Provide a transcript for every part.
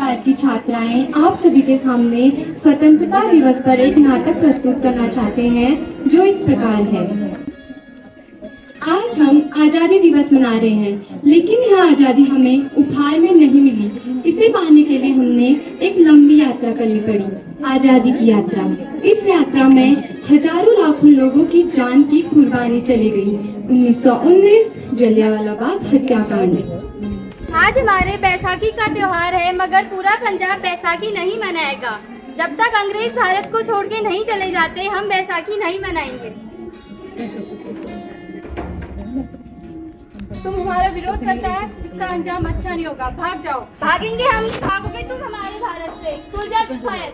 विभाग की छात्राएं आप सभी के सामने स्वतंत्रता दिवस पर एक नाटक प्रस्तुत करना चाहते हैं जो इस प्रकार है। आज हम आजादी दिवस मना रहे हैं, लेकिन यह आजादी हमें उपहार में नहीं मिली। इसे पाने के लिए हमने एक लंबी यात्रा करनी पड़ी, आजादी की यात्रा। इस यात्रा में हजारों लाखों लोगों की जान की कुर्बानी चली गई। 1919 जलियांवाला बाग हत्याकांड। आज हमारे बैसाखी का त्योहार है, मगर पूरा पंजाब बैसाखी नहीं मनाएगा। जब तक अंग्रेज भारत को छोड़ के नहीं चले जाते, हम बैसाखी नहीं मनाएंगे। तुम हमारा विरोध करता है, इसका अंजाम अच्छा नहीं होगा। भाग जाओ। भागेंगे हम, भागोगे तुम हमारे भारत से। Soldiers fire.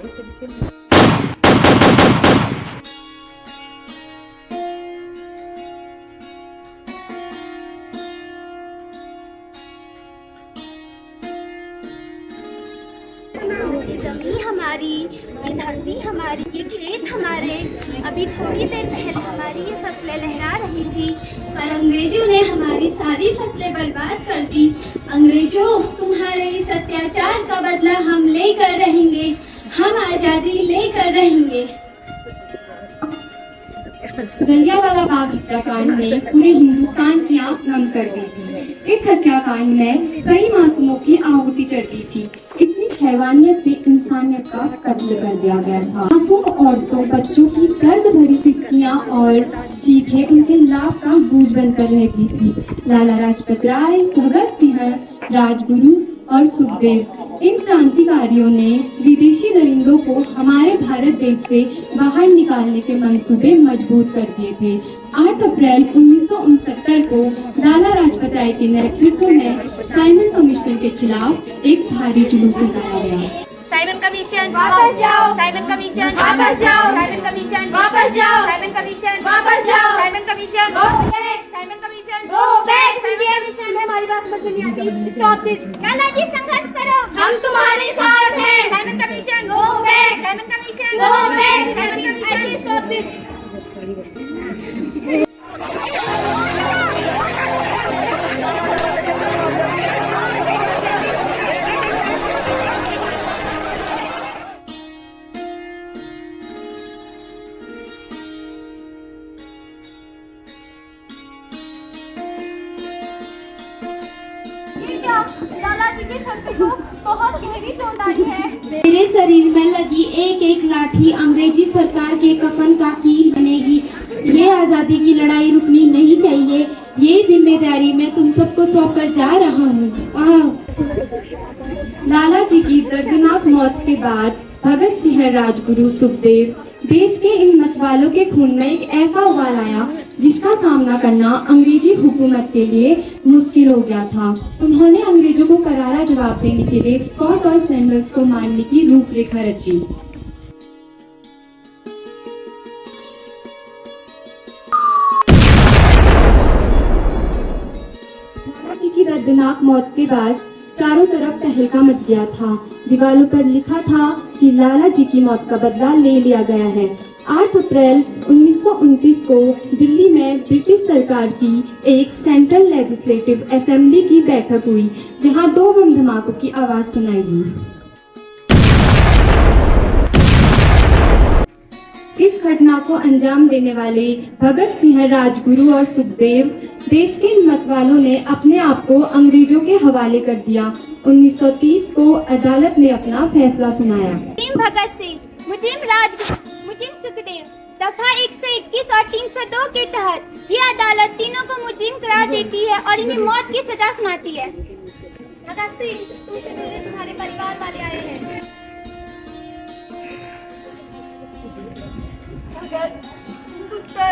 जमीन हमारी, ये धरती हमारी, ये खेत हमारे। अभी थोड़ी देर पहले हमारी ये फसलें लहरा रही थी, पर अंग्रेजों ने हमारी सारी फसलें बर्बाद कर दी। अंग्रेजों, तुम्हारे इस अत्याचार का बदला हम लेकर रहेंगे। हम आजादी लेकर रहेंगे। जलियांवाला बाग हत्याकांड ने पूरे हिंदुस्तान की आंख नम कर दी थी। इस हत्याकांड में कई मासूमों की आहुति चढ़ गई थी। इतनी हैवानियत से इंसानियत का कत्ल कर दिया गया था। मासूम औरतों, बच्चों की दर्द भरी सिसकियां और चीखें उनके लाभ का गूंज बनकर रह गई थी। लाला लाजपत राय, भगत सिंह, राजगुरु और सुखदेव, इन क्रांतिकारियों ने विदेशी दरिंदों को हमारे भारत देश से बाहर निकालने के मंसूबे मजबूत कर दिए थे। 8 अप्रैल 1969 को लाला लाजपत राय के नेतृत्व में साइमन कमीशन के खिलाफ एक भारी जुलूस निकाला गया। साइमन कमीशन वापस जाओ। साइमन कमीशन वापस जाओ। साइमन कमीशन वापस जाओ। साइमन कमीशन वापस जाओ। Simon commission go back. Simon commission go back. Simon commission में हमारी बात समझ में नहीं आती। Stop this. लाला जी, संघर्ष करो, हम तुम्हारे साथ हैं। Simon commission go back. Simon commission go back. Simon commission stop this. Lala ji के सर पे तो बहुत गहरी चोट आई है। मेरे शरीर में लगी एक एक लाठी अंग्रेजी सरकार के कफन का कील बनेगी। ये आजादी की लड़ाई रुकनी नहीं चाहिए। ये जिम्मेदारी मैं तुम सबको सौंप कर जा रहा हूँ। लाला जी की दर्दनाक मौत के बाद भगत सिंह, राजगुरु, सुखदेव, देश के इन मतवालों के खून में एक ऐसा उबाल आया जिसका सामना करना अंग्रेजी हुकूमत के लिए मुश्किल हो गया था। उन्होंने अंग्रेजों को करारा जवाब देने के लिए स्कॉट और सैंडल्स को मारने की रूपरेखा रची। लाला जी की दर्दनाक मौत के बाद चारों तरफ तहलका मच गया था। दीवारों पर लिखा था कि लाला जी की मौत का बदला ले लिया गया है। 8 अप्रैल 1929 को दिल्ली में ब्रिटिश सरकार की एक सेंट्रल लेजिस्लेटिव असेंबली की बैठक हुई, जहां 2 बम धमाकों की आवाज सुनाई दी। इस घटना को अंजाम देने वाले भगत सिंह, राजगुरु और सुखदेव, देश के मतवालों ने अपने आप को अंग्रेजों के हवाले कर दिया। 1930 को अदालत ने अपना फैसला सुनाया। मुजिम भगत सिंह, मुजिम राजगुरु, मुजिम सुखदेव, दफा 121 और 302 के तहत ये अदालत तीनों को मुजिम करार देती है और इन्हें मौत की सजा सुनाती है। भगत सिंह, तुमसे मिलने तुम्हारे परिवार वाले आए हैं। पुत्र,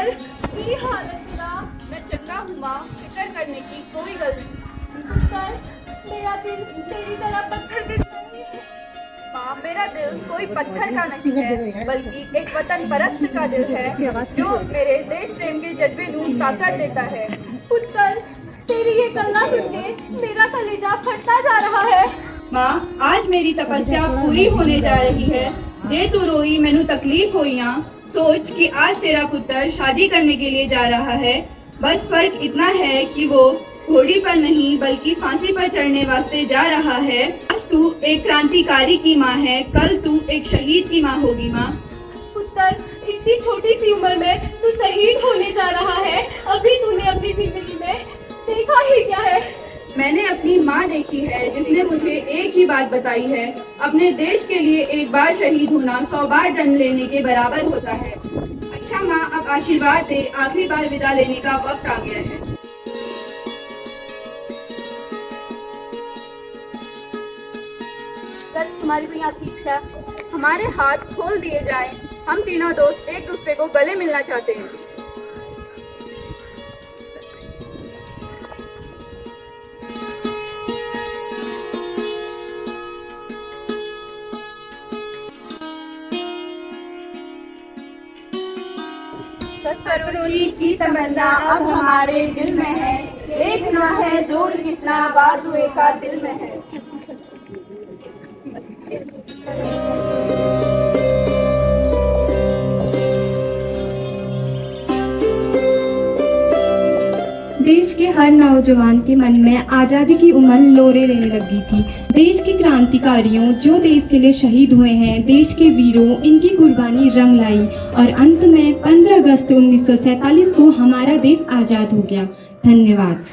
मेरी हालत ना, मैं चंगा हूँ माँ, फिक्र करने की कोई गलती। पुत्र, मेरा दिल तेरी तरह पत्थर दिल नहीं है। माँ, मेरा दिल कोई पत्थर का नहीं है, बल्कि एक वतन परस्त का दिल है जो मेरे देश प्रेम के जज्बे को ताकत देता है। पुत्र, तेरी ये गल्ला सुन के मेरा कलेजा फटता जा रहा है। माँ, आज मेरी तपस्या पूरी होने जा रही है। जे तू रोई मैनू तकलीफ होइयां, सोच कि आज तेरा पुत्र शादी करने के लिए जा रहा है। बस फर्क इतना है कि वो घोड़ी पर नहीं बल्कि फांसी पर चढ़ने वास्ते जा रहा है। आज तू एक क्रांतिकारी की माँ है, कल तू एक शहीद की माँ होगी माँ। पुत्र, इतनी छोटी सी उम्र में तू शहीद होने जा रहा है। अभी तूने अपनी जिंदगी में देखा ही क्या है? मैंने अपनी माँ देखी है जिसने मुझे एक ही बात बताई है, अपने देश के लिए एक बार शहीद होना 100 बार जन्म लेने के बराबर होता है। अच्छा माँ, अब आशीर्वाद दे, आखिरी बार विदा लेने का वक्त आ गया है। तुम्हारी कोई आखिरी इच्छा? हमारे हाथ खोल दिए जाएं। हम तीनों दोस्त एक दूसरे को गले मिलना चाहते हैं। फरवरी की तमन्ना अब हमारे दिल में है, देखना है जोर कितना बाजुए का दिल में है। देश के हर नौजवान के मन में आज़ादी की उमंग लोरे लेने लगी थी। देश के क्रांतिकारियों जो देश के लिए शहीद हुए हैं, देश के वीरों, इनकी कुर्बानी रंग लाई और अंत में 15 अगस्त 1947 को हमारा देश आज़ाद हो गया। धन्यवाद।